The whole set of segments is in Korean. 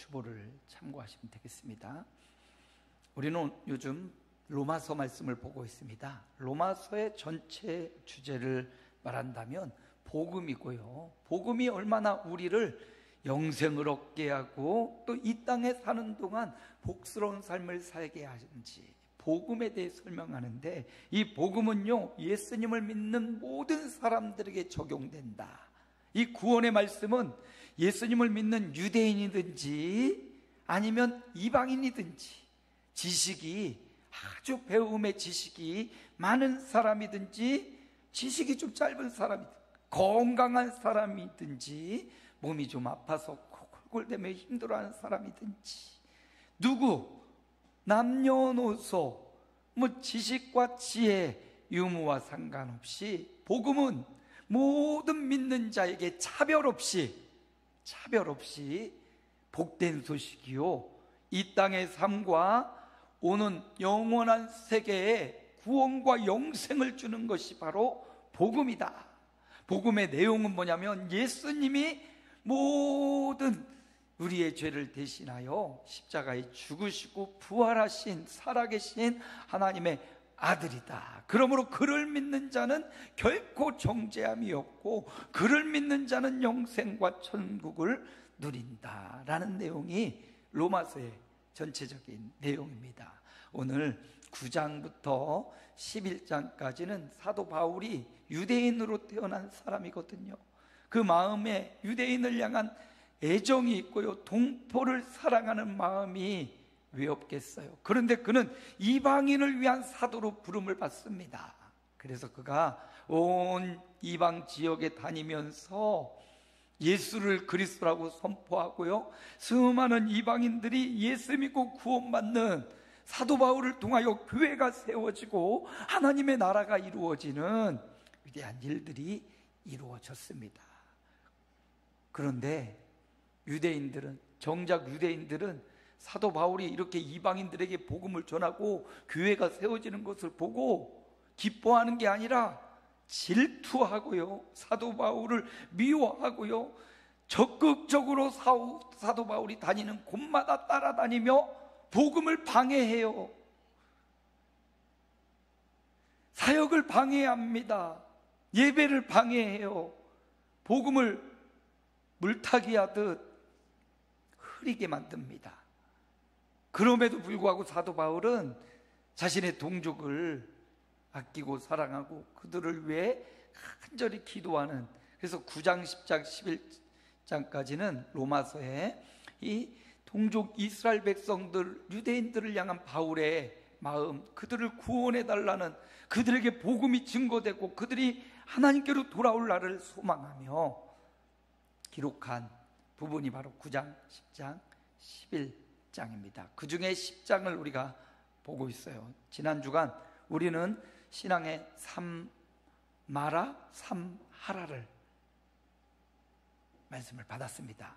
주보를 참고하시면 되겠습니다. 우리는 요즘 로마서 말씀을 보고 있습니다. 로마서의 전체 주제를 말한다면 복음이고요, 복음이 얼마나 우리를 영생을 얻게 하고 또 이 땅에 사는 동안 복스러운 삶을 살게 하는지 복음에 대해 설명하는데, 이 복음은요 예수님을 믿는 모든 사람들에게 적용된다. 이 구원의 말씀은 예수님을 믿는 유대인이든지 아니면 이방인이든지, 지식이 아주 배움의 지식이 많은 사람이든지 지식이 좀 짧은 사람이든지 건강한 사람이든지 몸이 좀 아파서 콜콜대며 힘들어하는 사람이든지, 누구 남녀노소 지식과 지혜 유무와 상관없이 복음은 모든 믿는 자에게 차별 없이 복된 소식이요, 이 땅의 삶과 오는 영원한 세계에 구원과 영생을 주는 것이 바로 복음이다. 복음의 내용은 뭐냐면 예수님이 모든 우리의 죄를 대신하여 십자가에 죽으시고 부활하신 살아계신 하나님의 아들이다. 그러므로 그를 믿는 자는 결코 정죄함이 없고 그를 믿는 자는 영생과 천국을 누린다라는 내용이 로마서의 전체적인 내용입니다. 오늘 9장부터 11장까지는 사도 바울이 유대인으로 태어난 사람이거든요. 그 마음에 유대인을 향한 애정이 있고요, 동포를 사랑하는 마음이 왜 없겠어요? 그런데 그는 이방인을 위한 사도로 부름을 받습니다. 그래서 그가 온 이방 지역에 다니면서 예수를 그리스도라고 선포하고요, 수많은 이방인들이 예수 믿고 구원받는 사도 바울을 통하여 교회가 세워지고 하나님의 나라가 이루어지는 위대한 일들이 이루어졌습니다. 그런데 정작 유대인들은 사도 바울이 이렇게 이방인들에게 복음을 전하고 교회가 세워지는 것을 보고 기뻐하는 게 아니라 질투하고요, 사도 바울을 미워하고요, 적극적으로 사도 바울이 다니는 곳마다 따라다니며 복음을 방해해요. 사역을 방해합니다. 예배를 방해해요. 복음을 물타기 하듯 흐리게 만듭니다. 그럼에도 불구하고 사도 바울은 자신의 동족을 아끼고 사랑하고 그들을 위해 간절히 기도하는, 그래서 9장, 10장, 11장까지는 로마서에 이 동족 이스라엘 백성들, 유대인들을 향한 바울의 마음, 그들을 구원해달라는, 그들에게 복음이 증거되고 그들이 하나님께로 돌아올 날을 소망하며 기록한 부분이 바로 9장, 10장, 11장입니다. 그 중에 10장을 우리가 보고 있어요. 지난 주간 우리는 신앙의 삼마라, 삼하라를 말씀을 받았습니다.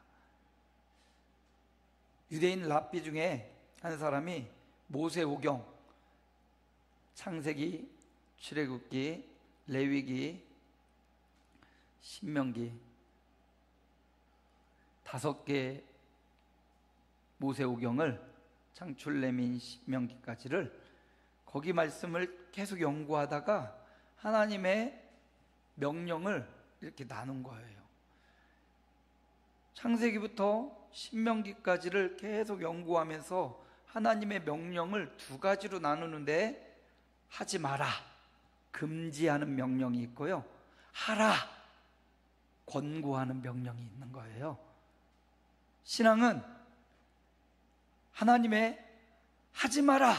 유대인 랍비 중에 한 사람이 모세오경, 창세기, 출애굽기, 레위기, 신명기 5개 모세오경을 창출, 레민, 신명기까지를 거기 말씀을 계속 연구하다가 하나님의 명령을 이렇게 나눈 거예요. 창세기부터 신명기까지를 계속 연구하면서 하나님의 명령을 2가지로 나누는데, 하지 마라, 금지하는 명령이 있고요, 하라, 권고하는 명령이 있는 거예요. 신앙은 하나님의 하지 마라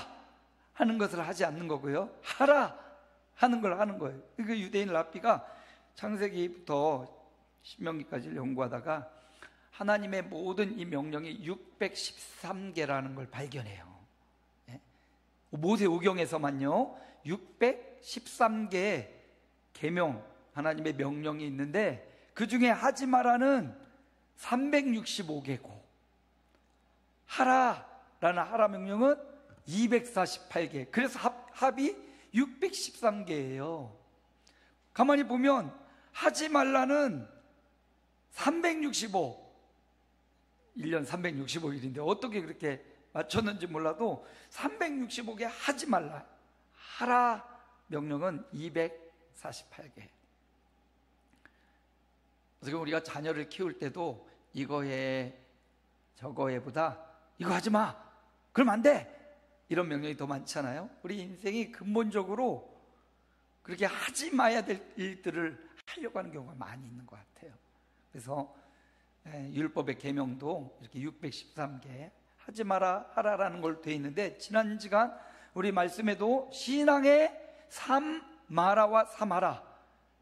하는 것을 하지 않는 거고요, 하라 하는 걸 하는 거예요. 그 유대인 랍비가 창세기부터 신명기까지를 연구하다가 하나님의 모든 이 명령이 613개라는 걸 발견해요. 모세오경에서만요 613개의 계명, 하나님의 명령이 있는데 그 중에 하지 마라는 365개고 하라라는 하라 명령은 248개, 그래서 합이 613개예요. 가만히 보면 하지 말라는 365, 1년 365일인데 어떻게 그렇게 맞췄는지 몰라도 365개 하지 말라, 하라 명령은 248개. 그래서 우리가 자녀를 키울 때도 이거에 저거에보다 이거 하지 마, 그럼 안 돼, 이런 명령이 더 많잖아요. 우리 인생이 근본적으로 그렇게 하지 마야 될 일들을 하려고 하는 경우가 많이 있는 것 같아요. 그래서 율법의 계명도 이렇게 613개 하지 마라 하라라는 걸 돼 있는데, 지난 시간 우리 말씀에도 신앙의 3마라와 3하라,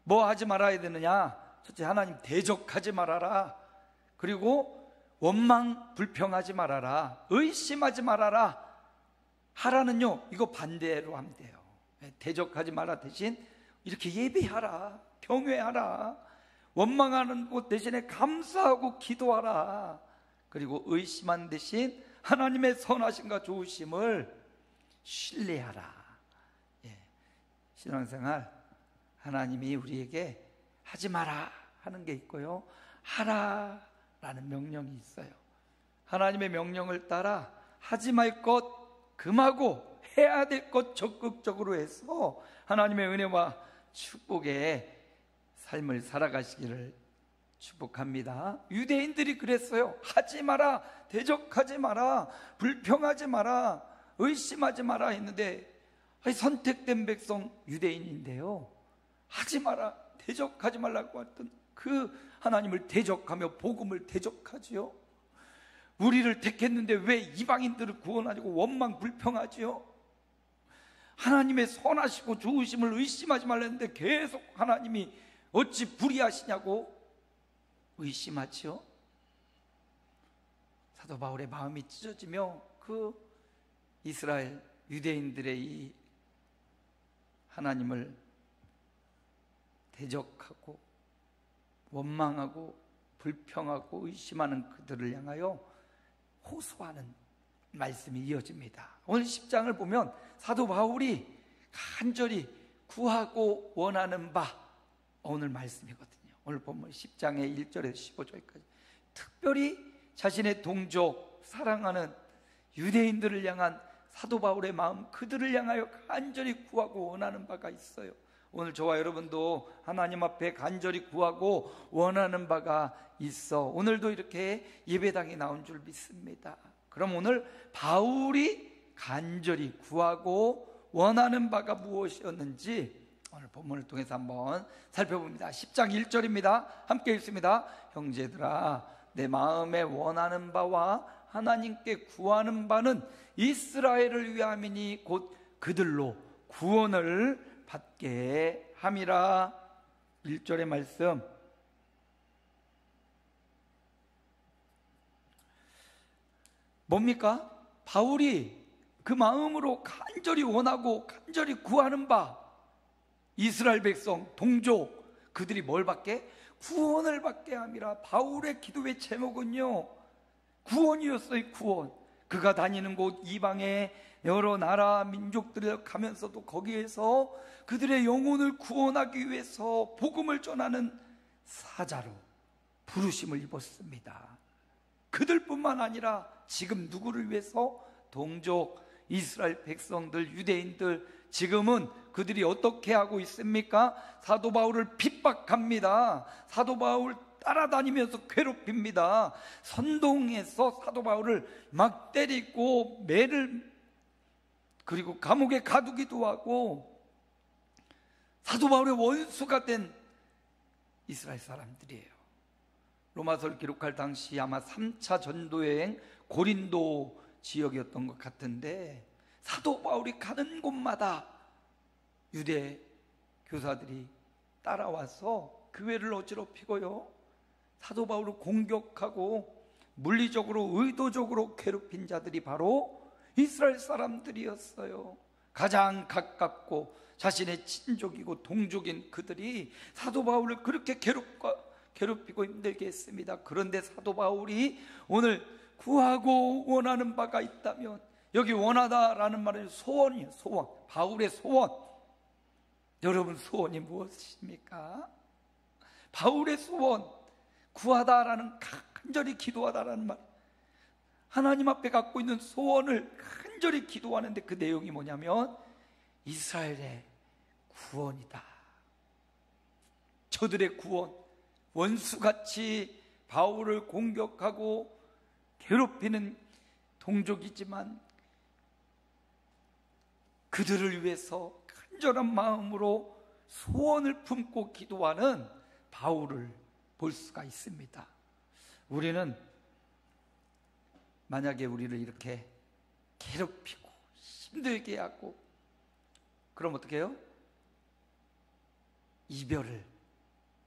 뭐 하지 말아야 되느냐? 첫째, 하나님 대적하지 말아라. 그리고 원망 불평하지 말아라. 의심하지 말아라. 하라는요, 이거 반대로 하면 돼요. 대적하지 마라 대신 이렇게 예배하라, 경외하라. 원망하는 것 대신에 감사하고 기도하라. 그리고 의심한 대신 하나님의 선하심과 좋으심을 신뢰하라. 신앙생활, 하나님이 우리에게 하지 마라 하는 게 있고요, 하라라는 명령이 있어요. 하나님의 명령을 따라 하지 말 것 금하고 해야 될 것 적극적으로 해서 하나님의 은혜와 축복의 삶을 살아가시기를 축복합니다. 유대인들이 그랬어요. 하지 마라, 대적하지 마라, 불평하지 마라, 의심하지 마라 했는데, 선택된 백성 유대인인데요, 하지 마라, 대적하지 말라고 했던 그 하나님을 대적하며 복음을 대적하지요. 우리를 택했는데 왜 이방인들을 구원하시고 원망 불평하지요? 하나님의 선하시고 좋으심을 의심하지 말랬는데 계속 하나님이 어찌 불의하시냐고 의심하지요. 사도 바울의 마음이 찢어지며 그 이스라엘 유대인들의 이 하나님을 대적하고 원망하고 불평하고 의심하는 그들을 향하여 호소하는 말씀이 이어집니다. 오늘 10장을 보면 사도 바울이 간절히 구하고 원하는 바, 오늘 말씀이거든요. 오늘 본문 10장의 1절에서 15절까지 특별히 자신의 동족, 사랑하는 유대인들을 향한 사도 바울의 마음, 그들을 향하여 간절히 구하고 원하는 바가 있어요. 오늘 저와 여러분도 하나님 앞에 간절히 구하고 원하는 바가 있어 오늘도 이렇게 예배당에 나온 줄 믿습니다. 그럼 오늘 바울이 간절히 구하고 원하는 바가 무엇이었는지 오늘 본문을 통해서 한번 살펴봅니다. 10장 1절입니다. 함께 읽습니다. 형제들아, 내 마음에 원하는 바와 하나님께 구하는 바는 이스라엘을 위함이니 곧 그들로 구원을 받게 함이라. 1절의 말씀, 뭡니까? 바울이 그 마음으로 간절히 원하고 간절히 구하는 바, 이스라엘 백성, 동족, 그들이 뭘 받게? 구원을 받게 함이라. 바울의 기도의 제목은요, 구원이었어요. 구원. 그가 다니는 곳 이방의 여러 나라 민족들을 가면서도 거기에서 그들의 영혼을 구원하기 위해서 복음을 전하는 사자로 부르심을 입었습니다. 그들뿐만 아니라 지금 누구를 위해서? 동족, 이스라엘 백성들, 유대인들, 지금은 그들이 어떻게 하고 있습니까? 사도 바울을 핍박합니다. 사도 바울 따라다니면서 괴롭힙니다. 선동해서 사도 바울을 막 때리고 매를, 그리고 감옥에 가두기도 하고, 사도 바울의 원수가 된 이스라엘 사람들이에요. 로마서를 기록할 당시 아마 3차 전도여행 고린도 지역이었던 것 같은데, 사도 바울이 가는 곳마다 유대 교사들이 따라와서 교회를 어지럽히고요, 사도 바울을 공격하고 물리적으로 의도적으로 괴롭힌 자들이 바로 이스라엘 사람들이었어요. 가장 가깝고 자신의 친족이고 동족인 그들이 사도 바울을 그렇게 괴롭히고 힘들게 했습니다. 그런데 사도 바울이 오늘 구하고 원하는 바가 있다면, 여기 원하다라는 말은 소원이에요. 소원, 바울의 소원. 여러분 소원이 무엇입니까? 바울의 소원, 구하다라는, 간절히 기도하다라는 말, 하나님 앞에 갖고 있는 소원을 간절히 기도하는데 그 내용이 뭐냐면 이스라엘의 구원이다. 저들의 구원, 원수같이 바울을 공격하고 괴롭히는 동족이지만 그들을 위해서 간절한 마음으로 소원을 품고 기도하는 바울을 볼 수가 있습니다. 우리는 만약에 우리를 이렇게 괴롭히고 힘들게 하고 그럼 어떻게 해요? 이별을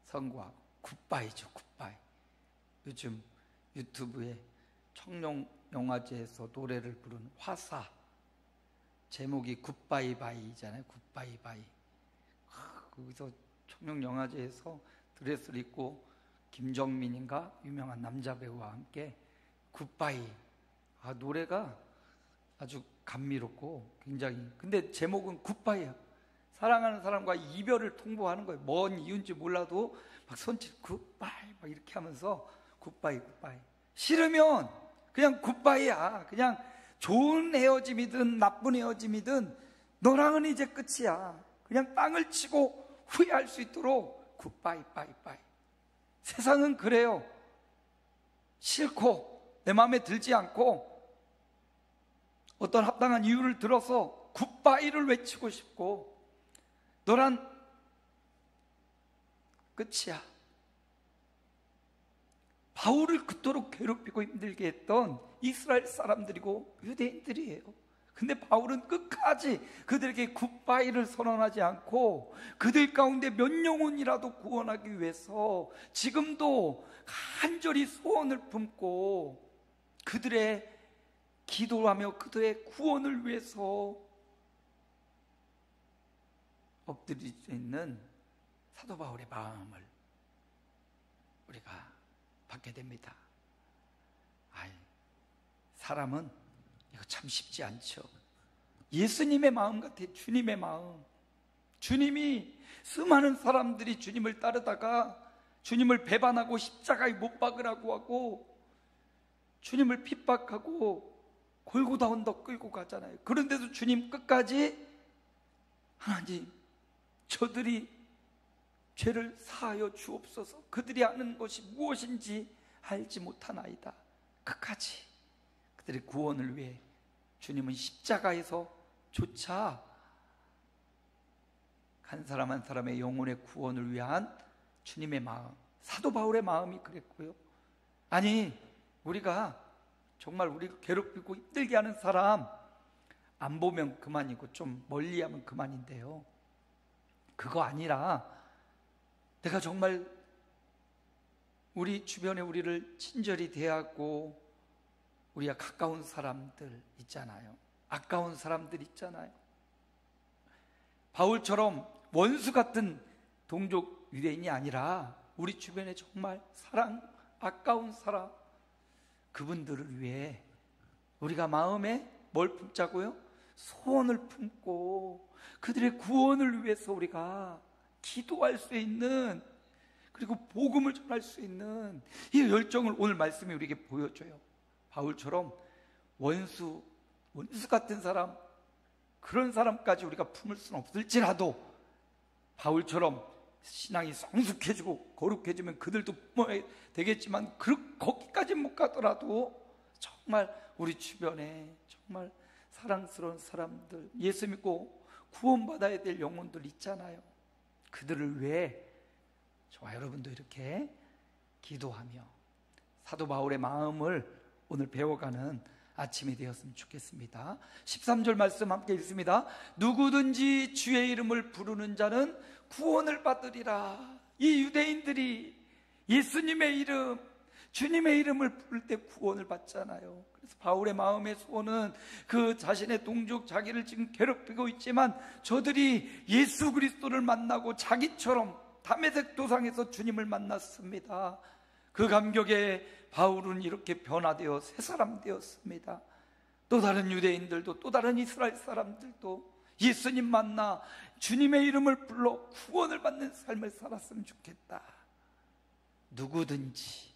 선고하고 굿바이죠, 굿바이. 요즘 유튜브에 청룡영화제에서 노래를 부른 화사, 제목이 굿바이바이잖아요. 굿바이바이. 거기서 청룡영화제에서 드레스를 입고 김정민인가 유명한 남자 배우와 함께 굿바이. 노래가 아주 감미롭고 굉장히, 근데 제목은 굿바이야. 사랑하는 사람과 이별을 통보하는 거예요. 뭔 이유인지 몰라도 막 손짓 굿바이 막 이렇게 하면서 굿바이 굿바이. 싫으면 그냥 굿바이야. 그냥 좋은 헤어짐이든 나쁜 헤어짐이든 너랑은 이제 끝이야. 그냥 땅을 치고 후회할 수 있도록 굿바이 바이바이. 세상은 그래요. 싫고 내 마음에 들지 않고 어떤 합당한 이유를 들어서 굿바이를 외치고 싶고 너란 끝이야. 바울을 그토록 괴롭히고 힘들게 했던 이스라엘 사람들이고 유대인들이에요. 근데 바울은 끝까지 그들에게 굿바이를 선언하지 않고 그들 가운데 몇 영혼이라도 구원하기 위해서 지금도 간절히 소원을 품고 그들의 기도하며 그들의 구원을 위해서 엎드릴 수 있는 사도 바울의 마음을 우리가 받게 됩니다. 사람은 이거 참 쉽지 않죠. 예수님의 마음 같아요. 주님의 마음. 주님이 수많은 사람들이 주님을 따르다가 주님을 배반하고 십자가에 못 박으라고 하고 주님을 핍박하고 골고다 언덕 끌고 가잖아요. 그런데도 주님 끝까지 하나님, 저들이 죄를 사하여 주옵소서. 그들이 아는 것이 무엇인지 알지 못하나이다. 끝까지 그들의 구원을 위해 주님은 십자가에서 조차 한 사람 한 사람의 영혼의 구원을 위한 주님의 마음, 사도 바울의 마음이 그랬고요. 아니, 우리가 정말 우리를 괴롭히고 힘들게 하는 사람 안 보면 그만이고 좀 멀리하면 그만인데요, 그거 아니라 내가 정말 우리 주변에 우리를 친절히 대하고 우리가 가까운 사람들 있잖아요. 아까운 사람들 있잖아요. 바울처럼 원수 같은 동족 유대인이 아니라 우리 주변에 정말 사랑, 아까운 사람, 그분들을 위해 우리가 마음에 뭘 품자고요? 소원을 품고 그들의 구원을 위해서 우리가 기도할 수 있는, 그리고 복음을 전할 수 있는 이 열정을 오늘 말씀이 우리에게 보여줘요. 바울처럼 원수 같은 사람, 그런 사람까지 우리가 품을 수는 없을지라도 바울처럼 신앙이 성숙해지고 거룩해지면 그들도 품어야 되겠지만 거기까지 못 가더라도 정말 우리 주변에 정말 사랑스러운 사람들, 예수 믿고 구원받아야 될 영혼들 있잖아요. 그들을 위해 저와 여러분도 이렇게 기도하며 사도 바울의 마음을 오늘 배워가는 아침이 되었으면 좋겠습니다. 13절 말씀 함께 읽습니다. 누구든지 주의 이름을 부르는 자는 구원을 받으리라. 이 유대인들이 예수님의 이름, 주님의 이름을 부를 때 구원을 받잖아요. 그래서 바울의 마음의 소원은 그 자신의 동족, 자기를 지금 괴롭히고 있지만 저들이 예수 그리스도를 만나고 자기처럼 다메섹 도상에서 주님을 만났습니다. 그 감격에 바울은 이렇게 변화되어 새 사람 되었습니다. 또 다른 유대인들도, 또 다른 이스라엘 사람들도 예수님 만나 주님의 이름을 불러 구원을 받는 삶을 살았으면 좋겠다. 누구든지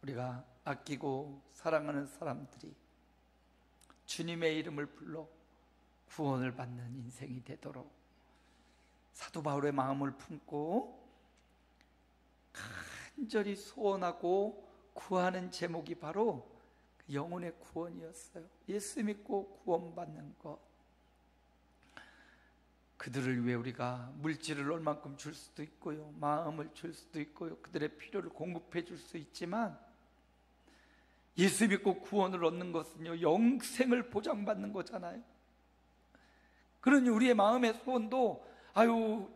우리가 아끼고 사랑하는 사람들이 주님의 이름을 불러 구원을 받는 인생이 되도록 사도 바울의 마음을 품고 간절히 소원하고 구하는 제목이 바로 영혼의 구원이었어요. 예수 믿고 구원받는 것. 그들을 위해 우리가 물질을 얼만큼 줄 수도 있고요, 마음을 줄 수도 있고요, 그들의 필요를 공급해 줄 수 있지만 예수 믿고 구원을 얻는 것은요, 영생을 보장받는 거잖아요. 그러니 우리의 마음의 소원도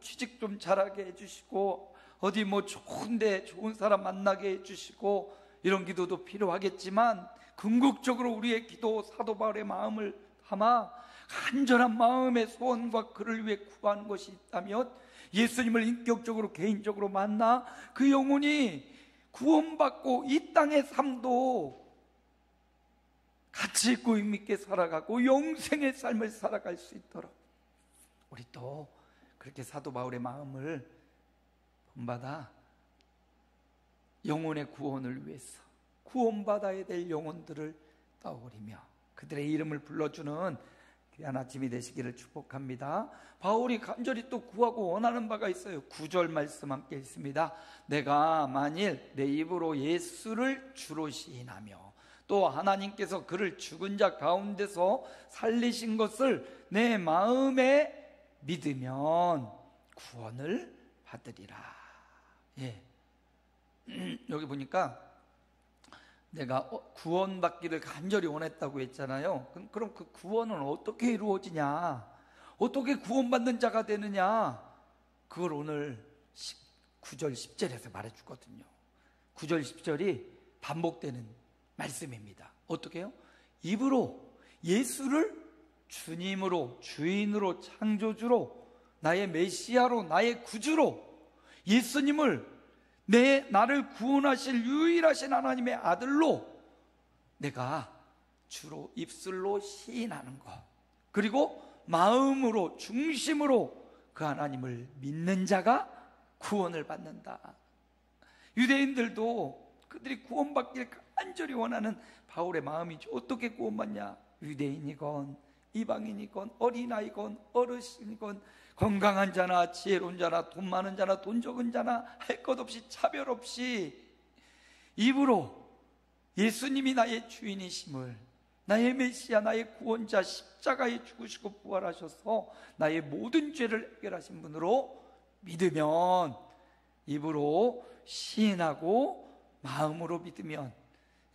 취직 좀 잘하게 해주시고 어디 좋은데 좋은 사람 만나게 해주시고 이런 기도도 필요하겠지만, 궁극적으로 우리의 기도, 사도 바울의 마음을 담아 간절한 마음의 소원과 그를 위해 구하는 것이 있다면, 예수님을 인격적으로 개인적으로 만나 그 영혼이 구원받고 이 땅의 삶도 가치 있고 의미 있게 살아가고 영생의 삶을 살아갈 수 있도록 우리 또 그렇게 사도 바울의 마음을 본받아 영혼의 구원을 위해서 구원받아야 될 영혼들을 떠올리며 그들의 이름을 불러주는 귀한 아침이 되시기를 축복합니다. 바울이 간절히 또 구하고 원하는 바가 있어요. 9절 말씀 함께 있습니다. 내가 만일 내 입으로 예수를 주로 시인하며 또 하나님께서 그를 죽은 자 가운데서 살리신 것을 내 마음에 믿으면 구원을 받으리라. 여기 보니까 내가 구원받기를 간절히 원했다고 했잖아요. 그럼 그 구원은 어떻게 이루어지냐, 어떻게 구원받는 자가 되느냐, 그걸 오늘 9절 10절에서 말해주거든요. 9절 10절이 반복되는 말씀입니다. 어떻게 해요? 입으로 예수를 주님으로, 주인으로, 창조주로, 나의 메시아로, 나의 구주로, 예수님을 나를 구원하실 유일하신 하나님의 아들로 내가 주로 입술로 시인하는 것, 그리고 마음으로, 중심으로 그 하나님을 믿는 자가 구원을 받는다. 유대인들도 그들이 구원받기를 간절히 원하는 바울의 마음이죠. 어떻게 구원받냐? 유대인이건 이방인이건 어린아이건 어르신이건 건강한 자나 지혜로운 자나 돈 많은 자나 돈 적은 자나 할 것 없이 차별 없이 입으로 예수님이 나의 주인이심을, 나의 메시아, 나의 구원자, 십자가에 죽으시고 부활하셔서 나의 모든 죄를 해결하신 분으로 믿으면, 입으로 시인하고 마음으로 믿으면,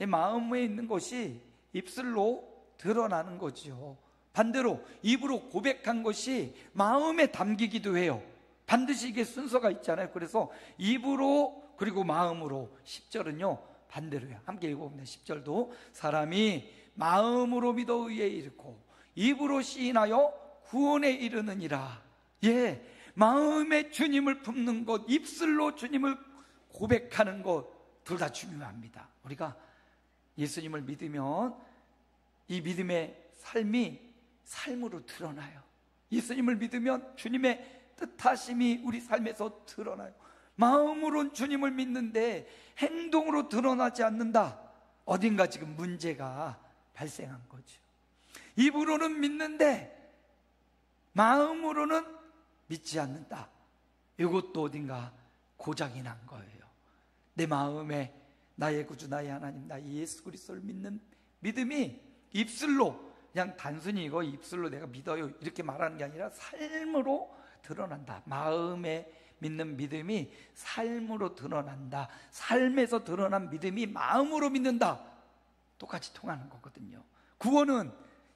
마음에 있는 것이 입술로 드러나는 거죠. 반대로 입으로 고백한 것이 마음에 담기기도 해요. 반드시 이게 순서가 있잖아요. 그래서 입으로 그리고 마음으로. 10절은요 반대로요. 함께 읽어봅니다. 10절도 사람이 마음으로 믿어 의에 이르고 입으로 시인하여 구원에 이르느니라. 마음에 주님을 품는 것, 입술로 주님을 고백하는 것, 둘 다 중요합니다. 우리가 예수님을 믿으면 이 믿음의 삶으로 드러나요. 예수님을 믿으면 주님의 뜻하심이 우리 삶에서 드러나요. 마음으로는 주님을 믿는데 행동으로 드러나지 않는다. 어딘가 지금 문제가 발생한 거죠. 입으로는 믿는데 마음으로는 믿지 않는다. 이것도 어딘가 고장이 난 거예요. 내 마음에 나의 구주, 나의 하나님, 나의 예수 그리스도를 믿는 믿음이 입술로, 그냥 단순히 이거 입술로 내가 믿어요 이렇게 말하는 게 아니라 삶으로 드러난다. 마음에 믿는 믿음이 삶으로 드러난다. 삶에서 드러난 믿음이 마음으로 믿는다. 똑같이 통하는 거거든요. 구원은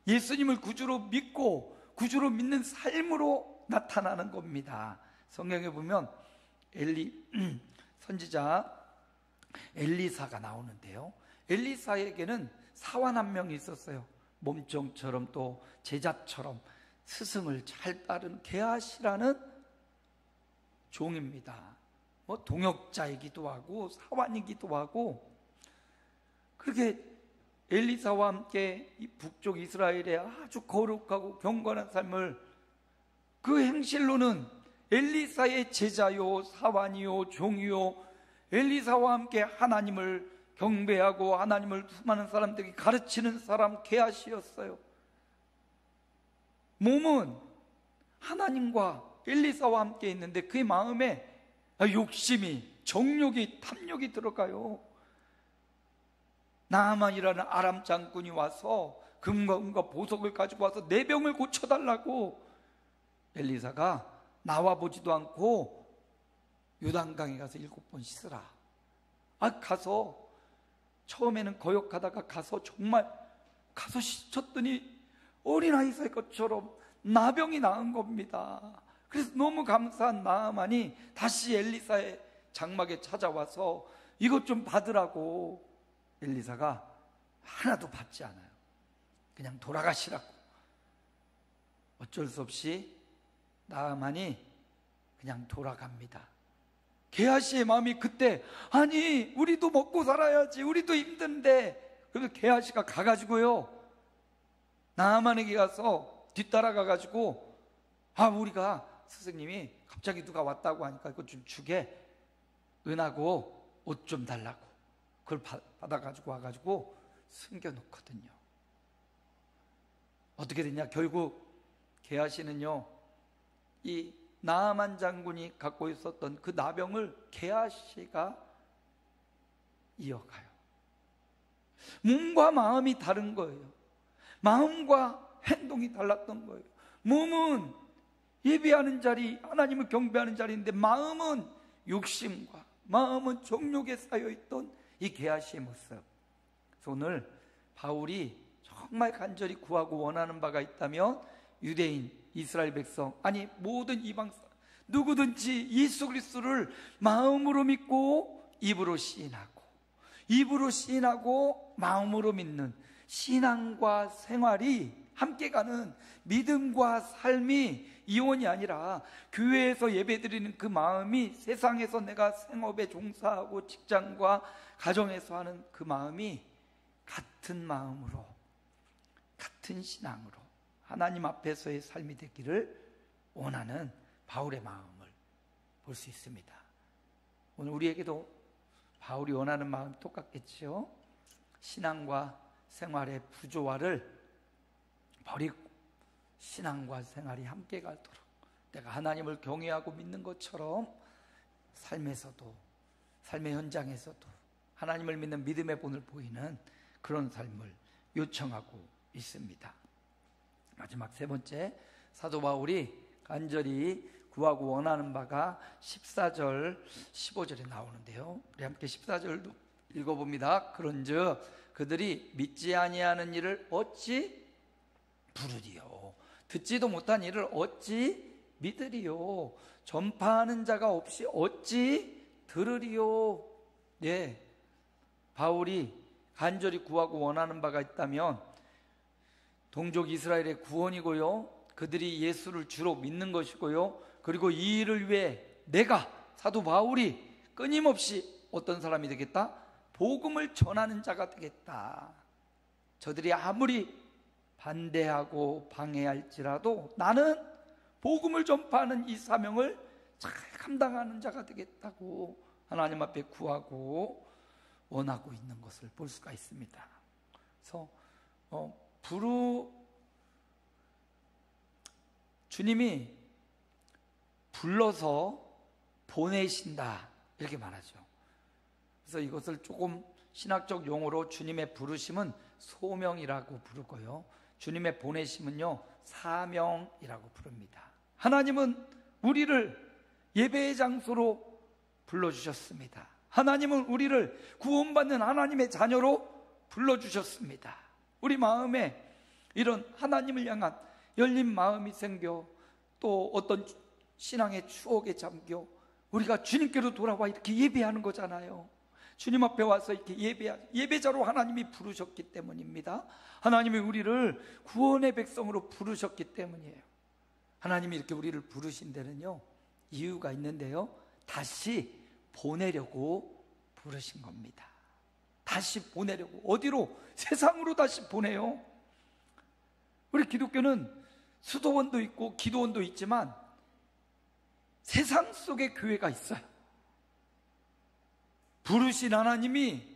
예수님을 구주로 믿고 구주로 믿는 삶으로 나타나는 겁니다. 성경에 보면 선지자 엘리사가 나오는데요, 엘리사에게는 사환 한 명이 있었어요. 몸종처럼 또 제자처럼 스승을 잘 따르는 게하시라는 종입니다. 동역자이기도 하고 사환이기도 하고, 그렇게 엘리사와 함께 이 북쪽 이스라엘의 아주 거룩하고 경건한 삶을, 그 행실로는 엘리사의 제자요 사환이요 종이요 엘리사와 함께 하나님을 경배하고 하나님을 수많은 사람들에게 가르치는 사람 게하시였어요. 몸은 하나님과 엘리사와 함께 있는데 그의 마음에 욕심이, 정욕이, 탐욕이 들어가요. 나아만이라는 아람 장군이 와서 금과 은과 보석을 가지고 와서 내 병을 고쳐달라고, 엘리사가 나와보지도 않고 요단강에 가서 7번 씻으라. 가서 처음에는 거역하다가 정말 가서 씻었더니 어린아이 것처럼 나병이 나은 겁니다. 그래서 너무 감사한 나아만이 다시 엘리사의 장막에 찾아와서 이것 좀 받으라고, 엘리사가 하나도 받지 않아요. 그냥 돌아가시라고. 어쩔 수 없이 나아만이 그냥 돌아갑니다. 게하시의 마음이 그때, 아니 우리도 먹고 살아야지, 우리도 힘든데. 그래서 게하시가 가가지고요, 나아만에게 가서 뒤따라가가지고, 우리가 스승님이 갑자기 누가 왔다고 하니까 이거 좀 주게, 은하고 옷 좀 달라고. 그걸 받아가지고 와가지고 숨겨놓거든요. 어떻게 됐냐, 결국 게하시는요, 이 나아만 장군이 갖고 있었던 그 나병을 게하시가 이어가요. 몸과 마음이 다른 거예요. 마음과 행동이 달랐던 거예요. 몸은 예배하는 자리, 하나님을 경배하는 자리인데 마음은 욕심과, 마음은 정욕에 쌓여있던 이 게하시의 모습. 그래서 오늘 바울이 정말 간절히 구하고 원하는 바가 있다면, 유대인, 이스라엘 백성, 아니 모든 이방 누구든지 예수 그리스도를 마음으로 믿고 입으로 시인하고 마음으로 믿는 신앙과 생활이 함께 가는 믿음과 삶이 이혼이 아니라, 교회에서 예배드리는 그 마음이 세상에서 내가 생업에 종사하고 직장과 가정에서 하는 그 마음이 같은 마음으로, 같은 신앙으로 하나님 앞에서의 삶이 되기를 원하는 바울의 마음을 볼 수 있습니다. 오늘 우리에게도 바울이 원하는 마음이 똑같겠죠. 신앙과 생활의 부조화를 버리고 신앙과 생활이 함께 가도록, 내가 하나님을 경외하고 믿는 것처럼 삶에서도, 삶의 현장에서도 하나님을 믿는 믿음의 본을 보이는 그런 삶을 요청하고 있습니다. 마지막 세 번째, 사도 바울이 간절히 구하고 원하는 바가 14절 15절에 나오는데요, 우리 함께 14절도 읽어봅니다. 그런즉 그들이 믿지 아니하는 일을 어찌 부르리요, 듣지도 못한 일을 어찌 믿으리요, 전파하는 자가 없이 어찌 들으리요. 네, 바울이 간절히 구하고 원하는 바가 있다면 동족 이스라엘의 구원이고요, 그들이 예수를 주로 믿는 것이고요, 그리고 이 일을 위해 내가, 사도 바울이 끊임없이 어떤 사람이 되겠다? 복음을 전하는 자가 되겠다. 저들이 아무리 반대하고 방해할지라도 나는 복음을 전파하는 이 사명을 잘 감당하는 자가 되겠다고 하나님 앞에 구하고 원하고 있는 것을 볼 수가 있습니다. 그래서 주님이 불러서 보내신다, 이렇게 말하죠. 그래서 이것을 조금 신학적 용어로 주님의 부르심은 소명이라고 부르고요, 주님의 보내심은요 사명이라고 부릅니다. 하나님은 우리를 예배의 장소로 불러주셨습니다. 하나님은 우리를 구원받는 하나님의 자녀로 불러주셨습니다. 우리 마음에 이런 하나님을 향한 열린 마음이 생겨, 또 어떤 신앙의 추억에 잠겨 우리가 주님께로 돌아와 이렇게 예배하는 거잖아요. 주님 앞에 와서 이렇게 예배자로 하나님이 부르셨기 때문입니다. 하나님이 우리를 구원의 백성으로 부르셨기 때문이에요. 하나님이 이렇게 우리를 부르신 데는요 이유가 있는데요, 다시 보내려고 부르신 겁니다. 다시 보내려고. 어디로? 세상으로 다시 보내요. 우리 기독교는 수도원도 있고 기도원도 있지만 세상 속에 교회가 있어요. 부르신 하나님이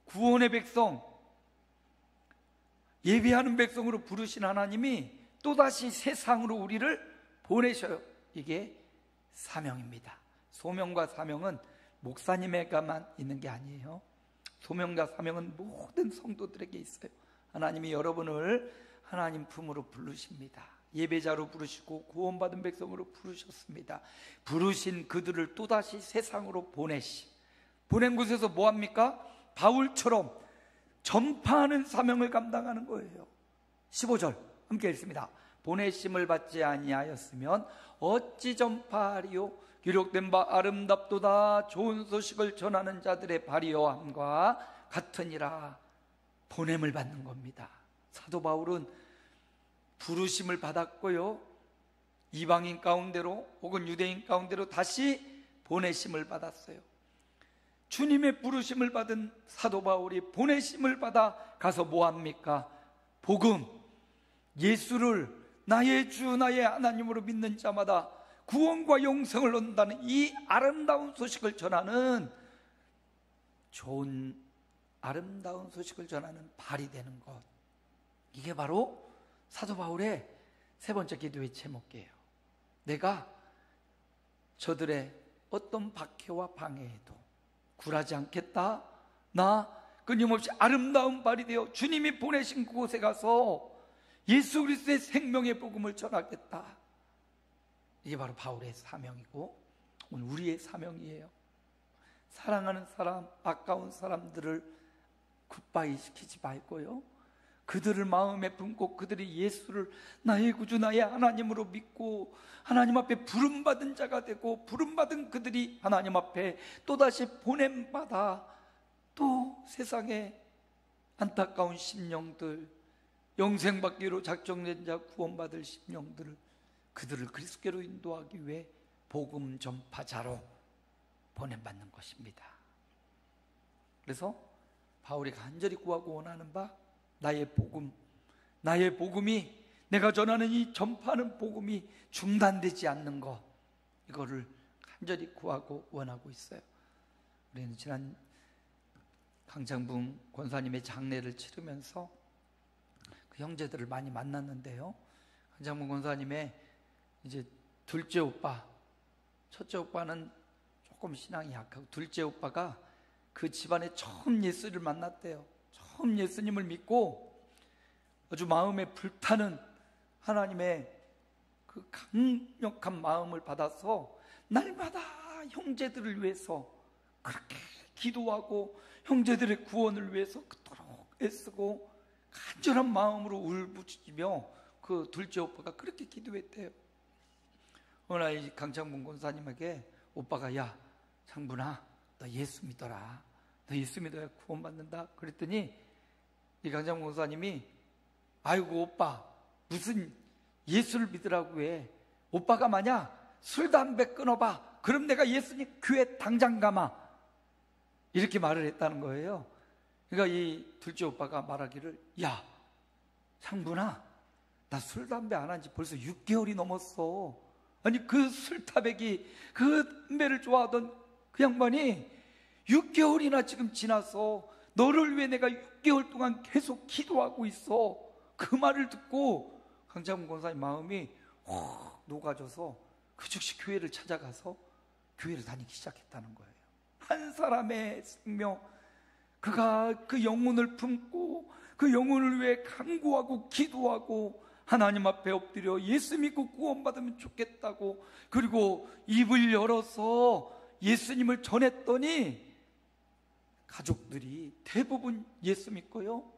구원의 백성, 예배하는 백성으로 부르신 하나님이 또다시 세상으로 우리를 보내셔요. 이게 사명입니다. 소명과 사명은 목사님에게만 있는 게 아니에요. 소명과 사명은 모든 성도들에게 있어요. 하나님이 여러분을 하나님 품으로 부르십니다. 예배자로 부르시고 구원받은 백성으로 부르셨습니다. 부르신 그들을 또다시 세상으로 보낸 곳에서 뭐합니까? 바울처럼 전파하는 사명을 감당하는 거예요. 15절 함께 읽습니다. 보내심을 받지 아니하였으면 어찌 전파하리요? 기록된 바 아름답도다. 좋은 소식을 전하는 자들의 발이여함과 같으니라. 보냄을 받는 겁니다. 사도 바울은 부르심을 받았고요, 이방인 가운데로 혹은 유대인 가운데로 다시 보내심을 받았어요. 주님의 부르심을 받은 사도 바울이 보내심을 받아 가서 뭐합니까? 복음, 예수를 나의 주 나의 하나님으로 믿는 자마다 구원과 영생을 얻는다는 이 아름다운 소식을 전하는, 좋은 아름다운 소식을 전하는 발이 되는 것, 이게 바로 사도 바울의 세 번째 기도의 제목이에요. 내가 저들의 어떤 박해와 방해에도 굴하지 않겠다. 나 끊임없이 아름다운 발이 되어 주님이 보내신 그곳에 가서 예수 그리스도의 생명의 복음을 전하겠다. 이게 바로 바울의 사명이고 오늘 우리의 사명이에요. 사랑하는 사람, 아까운 사람들을 굿바이 시키지 말고요, 그들을 마음에 품고 그들이 예수를 나의 구주 나의 하나님으로 믿고 하나님 앞에 부름받은 자가 되고, 부름받은 그들이 하나님 앞에 또다시 보냄받아 또 세상에 안타까운 심령들, 영생받기로 작정된 자, 구원받을 심령들을, 그들을 그리스도께로 인도하기 위해 복음 전파자로 보냄받는 것입니다. 그래서 바울이 간절히 구하고 원하는 바, 나의 복음이, 내가 전하는 이 전파하는 복음이 중단되지 않는 것, 이거를 간절히 구하고 원하고 있어요. 우리는 지난 강창붕 권사님의 장례를 치르면서 그 형제들을 많이 만났는데요, 강창붕 권사님의 이제 둘째 오빠, 첫째 오빠는 조금 신앙이 약하고, 둘째 오빠가 그 집안에 처음 예수를 만났대요. 처음 예수님을 믿고 아주 마음에 불타는 하나님의 그 강력한 마음을 받아서 날마다 형제들을 위해서 그렇게 기도하고 형제들의 구원을 위해서 그토록 애쓰고 간절한 마음으로 울부짖으며 그 둘째 오빠가 그렇게 기도했대요. 어느 날 강창봉 권사님에게 오빠가, 야 창분아, 너 예수 믿어라, 너 예수 믿어야 구원받는다 그랬더니 이 강창봉 권사님이, 아이고 오빠, 무슨 예수를 믿으라고 해. 오빠가 만약 술 담배 끊어봐, 그럼 내가 예수님 교회 당장 가마, 이렇게 말을 했다는 거예요. 그러니까 이 둘째 오빠가 말하기를, 야 창분아, 나 술 담배 안 한 지 벌써 6개월이 넘었어. 아니 그 술타백이, 그 담배를 좋아하던 그 양반이 6개월이나 지금 지나서 너를 위해 내가 6개월 동안 계속 기도하고 있어. 그 말을 듣고 강창문 권사님 마음이 확 녹아져서 그 즉시 교회를 찾아가서 교회를 다니기 시작했다는 거예요. 한 사람의 생명, 그가 그 영혼을 품고 그 영혼을 위해 간구하고 기도하고 하나님 앞에 엎드려 예수 믿고 구원받으면 좋겠다고, 그리고 입을 열어서 예수님을 전했더니 가족들이 대부분 예수 믿고요,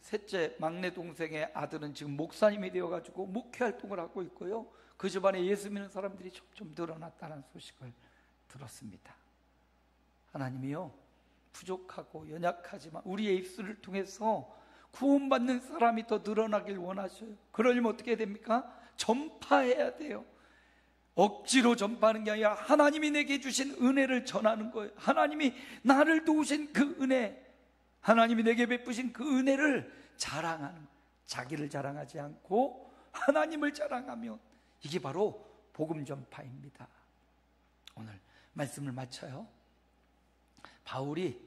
셋째 막내 동생의 아들은 지금 목사님이 되어가지고 목회 활동을 하고 있고요, 그 집안에 예수 믿는 사람들이 점점 늘어났다는 소식을 들었습니다. 하나님이요, 부족하고 연약하지만 우리의 입술을 통해서 구원받는 사람이 더 늘어나길 원하셔요. 그러려면 어떻게 해야 됩니까? 전파해야 돼요. 억지로 전파하는 게 아니라 하나님이 내게 주신 은혜를 전하는 거예요. 하나님이 나를 도우신 그 은혜, 하나님이 내게 베푸신 그 은혜를 자랑하는, 자기를 자랑하지 않고 하나님을 자랑하면, 이게 바로 복음 전파입니다. 오늘 말씀을 마쳐요. 바울이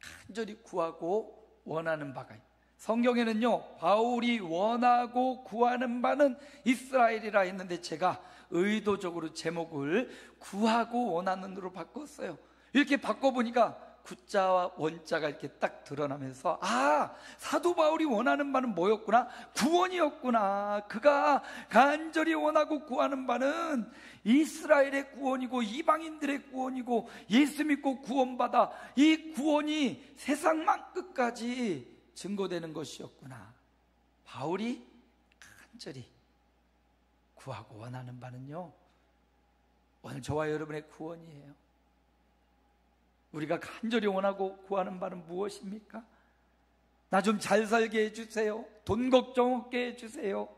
간절히 구하고 원하는 바가 있어요. 성경에는요, 바울이 원하고 구하는 바는 이스라엘이라 했는데 제가 의도적으로 제목을 구하고 원하는으로 바꿨어요. 이렇게 바꿔보니까 구자와 원자가 이렇게 딱 드러나면서, 사도 바울이 원하는 바는 뭐였구나? 구원이었구나. 그가 간절히 원하고 구하는 바는 이스라엘의 구원이고 이방인들의 구원이고 예수 믿고 구원받아 이 구원이 세상 만끝까지 증거되는 것이었구나. 바울이 간절히 구하고 원하는 바는요, 오늘 저와 여러분의 구원이에요. 우리가 간절히 원하고 구하는 바는 무엇입니까? 나 좀 잘 살게 해주세요. 돈 걱정 없게 해주세요.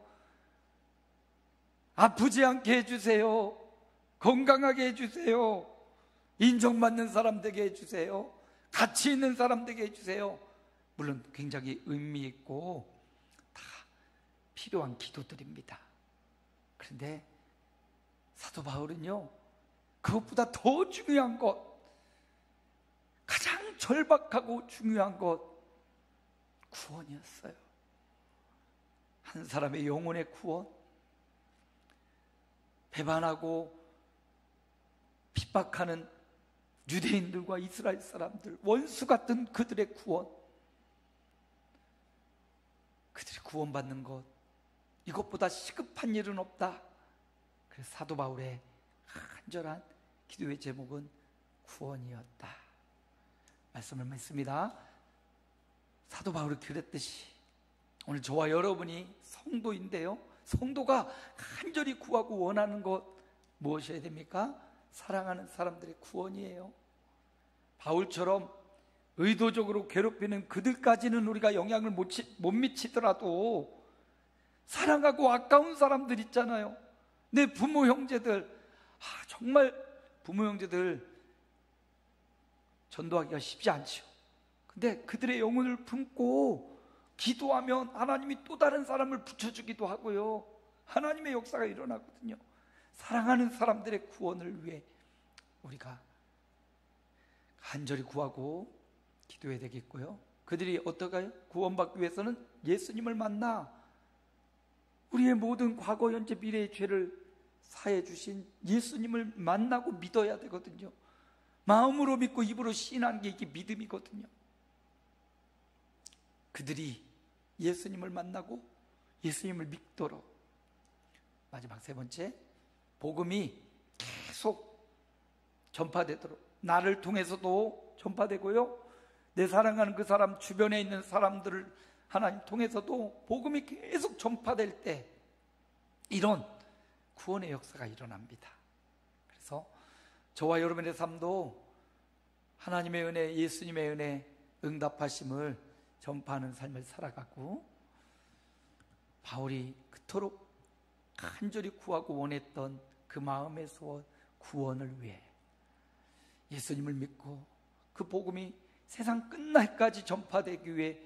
아프지 않게 해주세요. 건강하게 해주세요. 인정받는 사람 되게 해주세요. 가치 있는 사람 되게 해주세요. 물론 굉장히 의미 있고 다 필요한 기도들입니다. 그런데 사도 바울은요, 그것보다 더 중요한 것, 가장 절박하고 중요한 것, 구원이었어요. 한 사람의 영혼의 구원, 배반하고 핍박하는 유대인들과 이스라엘 사람들, 원수 같은 그들의 구원, 그들이 구원받는 것, 이것보다 시급한 일은 없다. 그래서 사도 바울의 간절한 기도의 제목은 구원이었다. 말씀을 맺습니다. 사도 바울이 그랬듯이 오늘 저와 여러분이 성도인데요, 성도가 간절히 구하고 원하는 것 무엇이어야 됩니까? 사랑하는 사람들의 구원이에요. 바울처럼 의도적으로 괴롭히는 그들까지는 우리가 영향을 못 미치더라도 사랑하고 아까운 사람들 있잖아요. 내 부모 형제들, 정말 부모 형제들 전도하기가 쉽지 않죠. 근데 그들의 영혼을 품고 기도하면 하나님이 또 다른 사람을 붙여주기도 하고요, 하나님의 역사가 일어나거든요. 사랑하는 사람들의 구원을 위해 우리가 간절히 구하고 기도해야 되겠고요. 그들이 어떨까요? 구원받기 위해서는 예수님을 만나 우리의 모든 과거, 현재, 미래의 죄를 사해 주신 예수님을 만나고 믿어야 되거든요. 마음으로 믿고 입으로 시인하는 게 이게 믿음이거든요. 그들이 예수님을 만나고 예수님을 믿도록, 마지막 세 번째, 복음이 계속 전파되도록, 나를 통해서도 전파되고요, 내 사랑하는 그 사람 주변에 있는 사람들을 하나님 통해서도 복음이 계속 전파될 때 이런 구원의 역사가 일어납니다. 그래서 저와 여러분의 삶도 하나님의 은혜, 예수님의 은혜, 응답하심을 전파하는 삶을 살아가고, 바울이 그토록 간절히 구하고 원했던 그 마음의 소원, 구원을 위해 예수님을 믿고 그 복음이 세상 끝날까지 전파되기 위해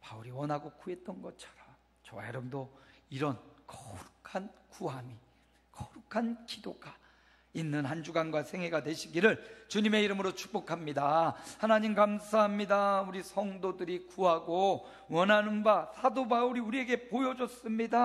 바울이 원하고 구했던 것처럼 저와 여러분도 이런 거룩한 구함이, 거룩한 기도가 있는 한 주간과 생애가 되시기를 주님의 이름으로 축복합니다. 하나님 감사합니다. 우리 성도들이 구하고 원하는 바 사도 바울이 우리에게 보여줬습니다.